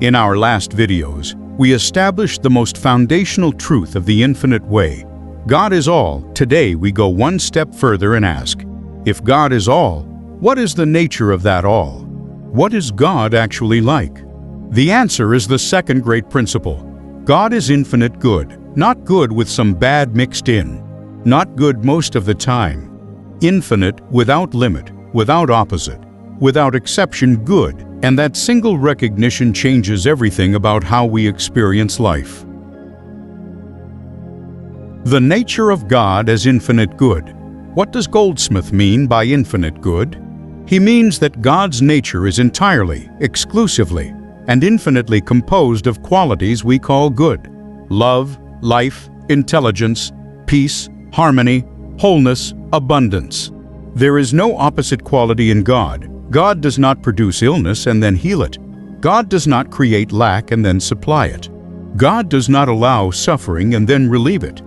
In our last videos, we established the most foundational truth of the infinite way. God is all. Today we go one step further and ask, if God is all, what is the nature of that all? What is God actually like? The answer is the second great principle. God is infinite good, not good with some bad mixed in, not good most of the time. Infinite without limit, without opposite, without exception good, and that single recognition changes everything about how we experience life. The nature of God as infinite good. What does Goldsmith mean by infinite good? He means that God's nature is entirely, exclusively, and infinitely composed of qualities we call good: love, life, intelligence, peace, harmony, wholeness, abundance. There is no opposite quality in God. God does not produce illness and then heal it. God does not create lack and then supply it. God does not allow suffering and then relieve it.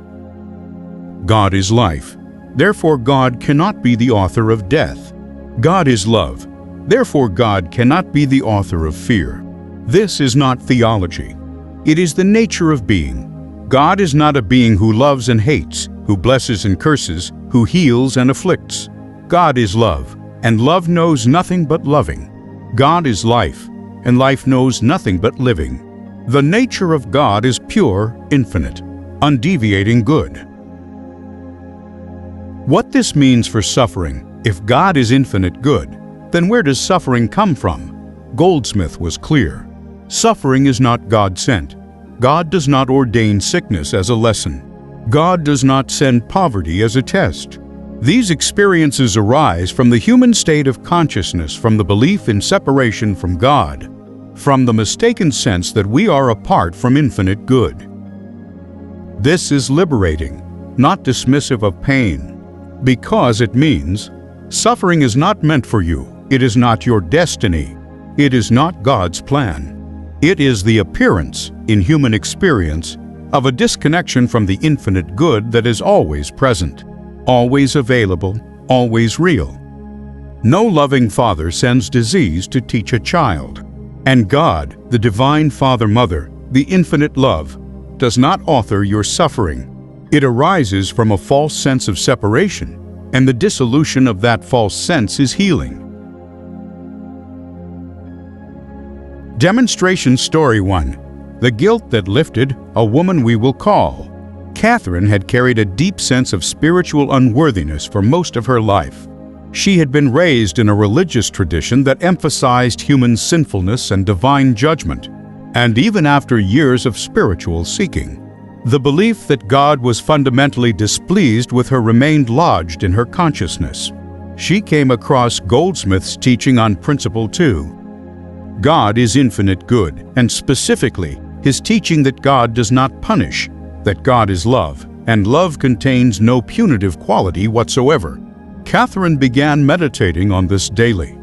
God is life. Therefore, God cannot be the author of death. God is love. Therefore, God cannot be the author of fear. This is not theology. It is the nature of being. God is not a being who loves and hates, who blesses and curses, who heals and afflicts. God is love, and love knows nothing but loving. God is life, and life knows nothing but living. The nature of God is pure, infinite, undeviating good. What this means for suffering: if God is infinite good, then where does suffering come from? Goldsmith was clear. Suffering is not God-sent. God does not ordain sickness as a lesson. God does not send poverty as a test. These experiences arise from the human state of consciousness, from the belief in separation from God, from the mistaken sense that we are apart from infinite good. This is liberating, not dismissive of pain, because it means suffering is not meant for you. It is not your destiny. It is not God's plan. It is the appearance, in human experience, of a disconnection from the infinite good that is always present, always available, always real. No loving father sends disease to teach a child. And God, the divine Father-Mother, the infinite love, does not author your suffering. It arises from a false sense of separation, and the dissolution of that false sense is healing. Demonstration Story 1. The Guilt That Lifted, a Woman We Will Call. Catherine had carried a deep sense of spiritual unworthiness for most of her life. She had been raised in a religious tradition that emphasized human sinfulness and divine judgment, and even after years of spiritual seeking, the belief that God was fundamentally displeased with her remained lodged in her consciousness. She came across Goldsmith's teaching on Principle 2. God is infinite good, and specifically, his teaching that God does not punish, that God is love, and love contains no punitive quality whatsoever. Catherine began meditating on this daily,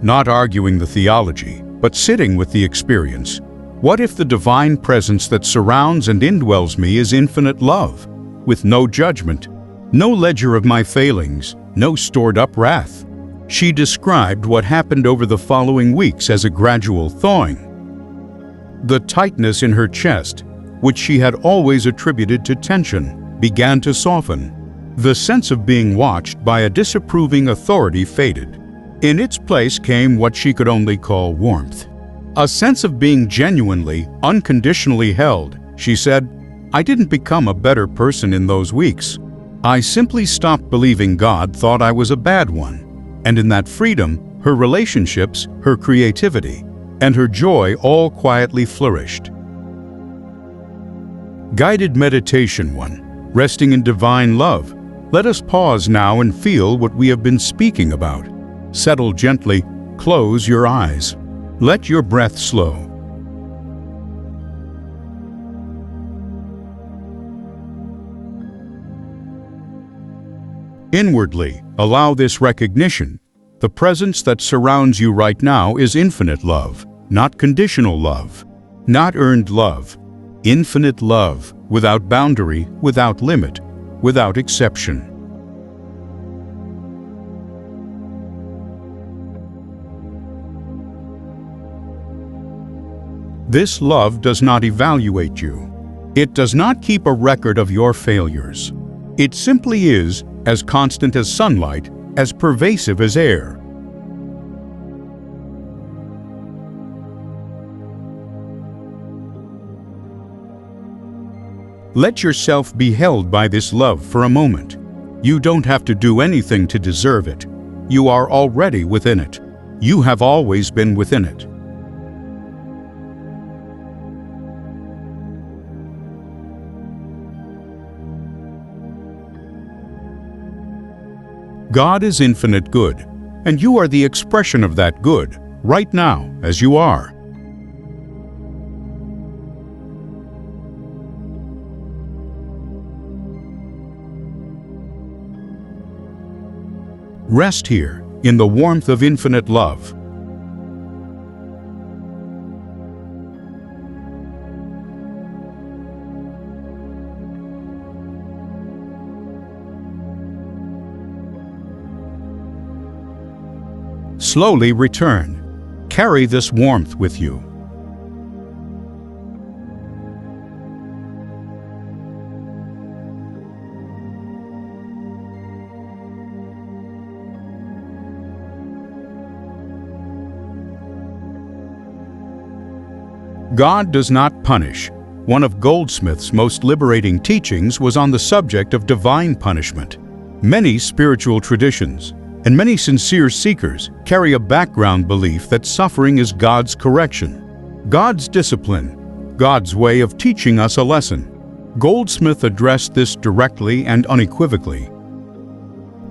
not arguing the theology, but sitting with the experience. What if the divine presence that surrounds and indwells me is infinite love, with no judgment, no ledger of my failings, no stored-up wrath? She described what happened over the following weeks as a gradual thawing. The tightness in her chest, which she had always attributed to tension, began to soften. The sense of being watched by a disapproving authority faded. In its place came what she could only call warmth. A sense of being genuinely, unconditionally held. She said, "I didn't become a better person in those weeks. I simply stopped believing God thought I was a bad one." And in that freedom, her relationships, her creativity, and her joy all quietly flourished. Guided Meditation 1. Resting in Divine Love. Let us pause now and feel what we have been speaking about. Settle gently, close your eyes. Let your breath slow. Inwardly, allow this recognition. The presence that surrounds you right now is infinite love, not conditional love, not earned love. Infinite love, without boundary, without limit, without exception. This love does not evaluate you. It does not keep a record of your failures. It simply is as constant as sunlight, as pervasive as air. Let yourself be held by this love for a moment. You don't have to do anything to deserve it. You are already within it. You have always been within it. God is infinite good, and you are the expression of that good, right now, as you are. Rest here, in the warmth of infinite love. Slowly return. Carry this warmth with you. God does not punish. One of Goldsmith's most liberating teachings was on the subject of divine punishment. Many spiritual traditions and many sincere seekers carry a background belief that suffering is God's correction, God's discipline, God's way of teaching us a lesson. Goldsmith addressed this directly and unequivocally.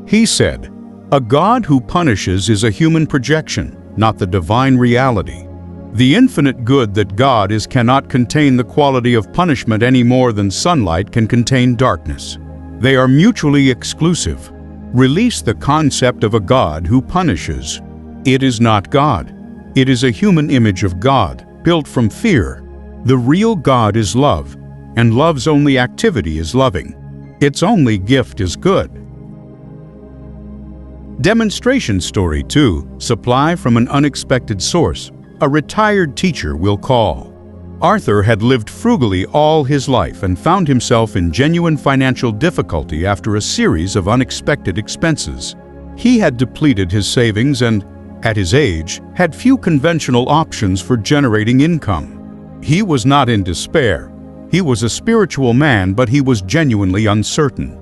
He said, "A God who punishes is a human projection, not the divine reality. The infinite good that God is cannot contain the quality of punishment any more than sunlight can contain darkness. They are mutually exclusive. Release the concept of a God who punishes. It is not God. It is a human image of God, built from fear. The real God is love, and love's only activity is loving. Its only gift is good." Demonstration story 2. Supply from an unexpected source. A retired teacher will call. Arthur had lived frugally all his life and found himself in genuine financial difficulty after a series of unexpected expenses. He had depleted his savings and, at his age, had few conventional options for generating income. He was not in despair. He was a spiritual man, but he was genuinely uncertain.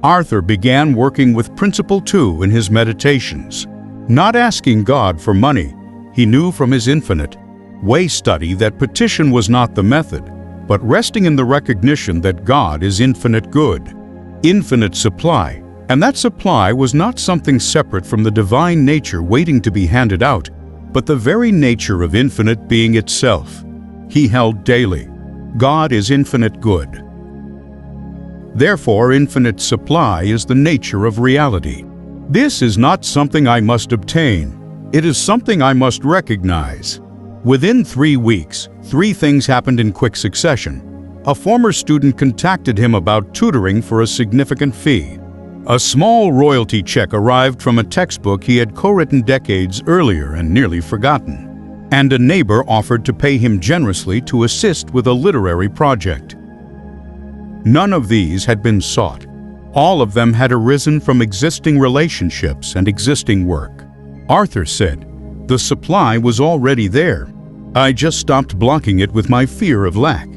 Arthur began working with Principle 2 in his meditations. Not asking God for money, he knew from his infinite way study that petition was not the method, but resting in the recognition that God is infinite good, infinite supply, and that supply was not something separate from the divine nature waiting to be handed out, but the very nature of infinite being itself. He held daily, God is infinite good. Therefore, infinite supply is the nature of reality. This is not something I must obtain. It is something I must recognize. Within 3 weeks, 3 things happened in quick succession. A former student contacted him about tutoring for a significant fee. A small royalty check arrived from a textbook he had co-written decades earlier and nearly forgotten. And a neighbor offered to pay him generously to assist with a literary project. None of these had been sought. All of them had arisen from existing relationships and existing work. Arthur said, "The supply was already there. I just stopped blocking it with my fear of lack."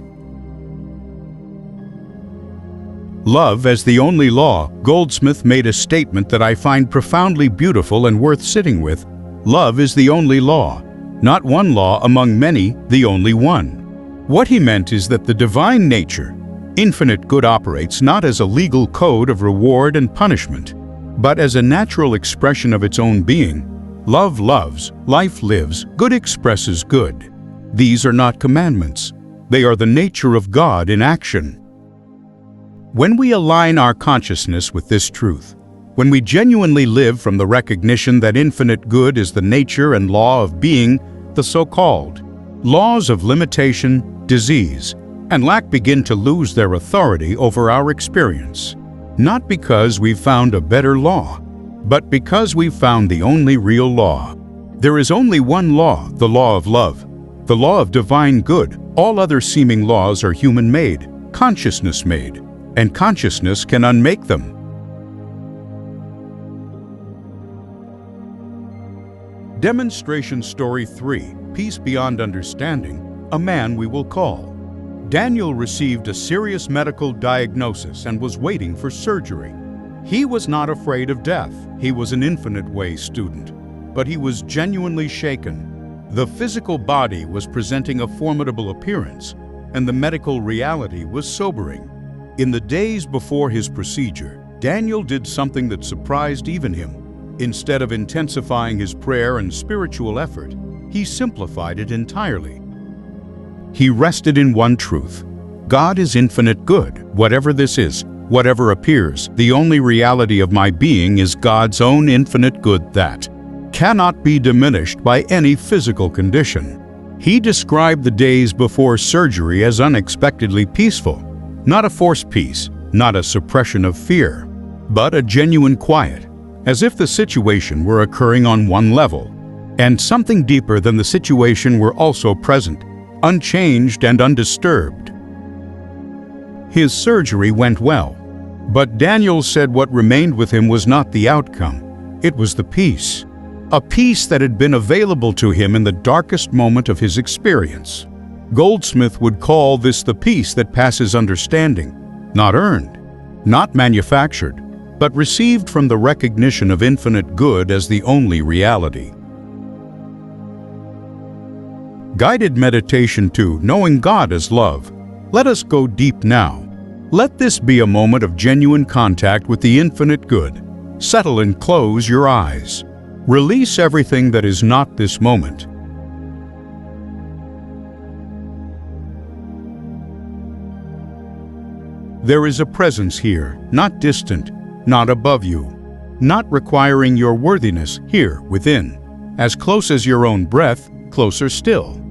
Love as the only law, Goldsmith made a statement that I find profoundly beautiful and worth sitting with. Love is the only law, not one law among many, the only one. What he meant is that the divine nature, infinite good, operates not as a legal code of reward and punishment, but as a natural expression of its own being. Love loves, life lives, good expresses good. These are not commandments. They are the nature of God in action. When we align our consciousness with this truth, when we genuinely live from the recognition that infinite good is the nature and law of being, the so-called laws of limitation, disease, and lack begin to lose their authority over our experience. Not because we've found a better law, but because we've found the only real law. There is only one law, the law of love. The law of divine good. All other seeming laws are human-made, consciousness-made, and consciousness can unmake them. Demonstration Story 3, Peace Beyond Understanding, A Man We Will Call. Daniel received a serious medical diagnosis and was waiting for surgery. He was not afraid of death. He was an Infinite Way student, but he was genuinely shaken. The physical body was presenting a formidable appearance, and the medical reality was sobering. In the days before his procedure, Daniel did something that surprised even him. Instead of intensifying his prayer and spiritual effort, he simplified it entirely. He rested in one truth: God is infinite good. Whatever this is, whatever appears, the only reality of my being is God's own infinite good that cannot be diminished by any physical condition. He described the days before surgery as unexpectedly peaceful, not a forced peace, not a suppression of fear, but a genuine quiet, as if the situation were occurring on one level, and something deeper than the situation were also present, unchanged and undisturbed. His surgery went well, but Daniel said what remained with him was not the outcome, it was the peace. A peace that had been available to him in the darkest moment of his experience. Goldsmith would call this the peace that passes understanding, not earned, not manufactured, but received from the recognition of infinite good as the only reality. Guided Meditation 2, Knowing God as Love. Let us go deep now. Let this be a moment of genuine contact with the infinite good. Settle and close your eyes. Release everything that is not this moment. There is a presence here, not distant, not above you, not requiring your worthiness here within, as close as your own breath, closer still.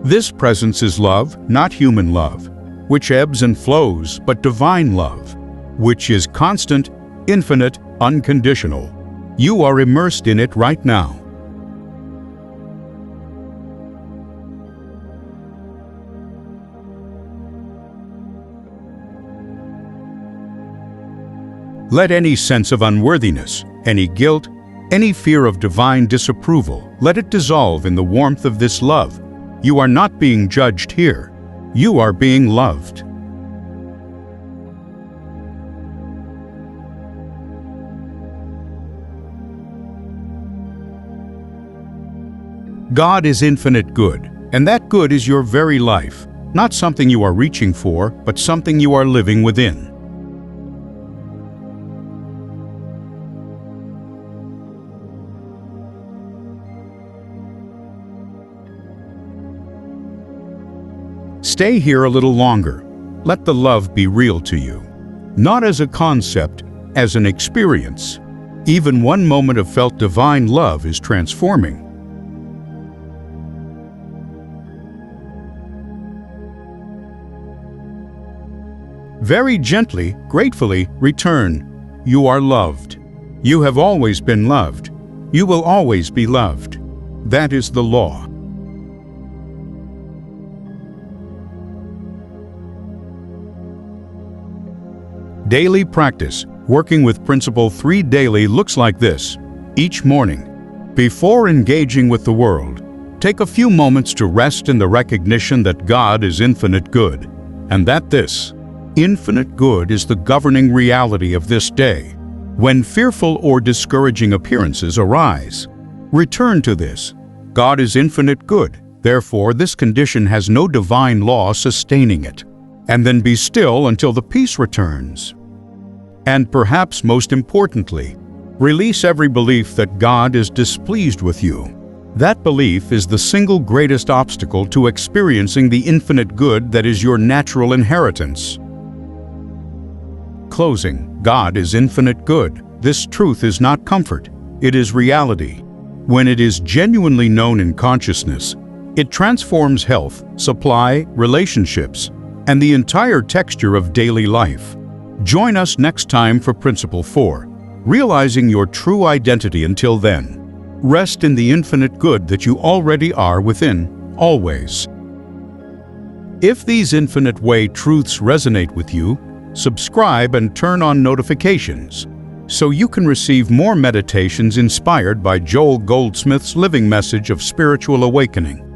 This presence is love, not human love, which ebbs and flows, but divine love, which is constant, infinite, unconditional. You are immersed in it right now. Let any sense of unworthiness, any guilt, any fear of divine disapproval, let it dissolve in the warmth of this love. You are not being judged here. You are being loved. God is infinite good, and that good is your very life, not something you are reaching for, but something you are living within. Stay here a little longer. Let the love be real to you, not as a concept, as an experience. Even one moment of felt divine love is transforming. Very gently, gratefully, return. You are loved. You have always been loved. You will always be loved. That is the law. Daily practice, working with Principle 3 daily, looks like this. Each morning, before engaging with the world, take a few moments to rest in the recognition that God is infinite good, and that this infinite good is the governing reality of this day. When fearful or discouraging appearances arise, return to this. God is infinite good, therefore this condition has no divine law sustaining it. And then be still until the peace returns. And perhaps most importantly, release every belief that God is displeased with you. That belief is the single greatest obstacle to experiencing the infinite good that is your natural inheritance. Closing, God is infinite good. This truth is not comfort, it is reality. When it is genuinely known in consciousness, it transforms health, supply, relationships, and the entire texture of daily life. Join us next time for Principle 4, realizing your true identity. Until then, rest in the infinite good that you already are within, always. If these infinite way truths resonate with you, subscribe and turn on notifications so you can receive more meditations inspired by Joel Goldsmith's living message of spiritual awakening.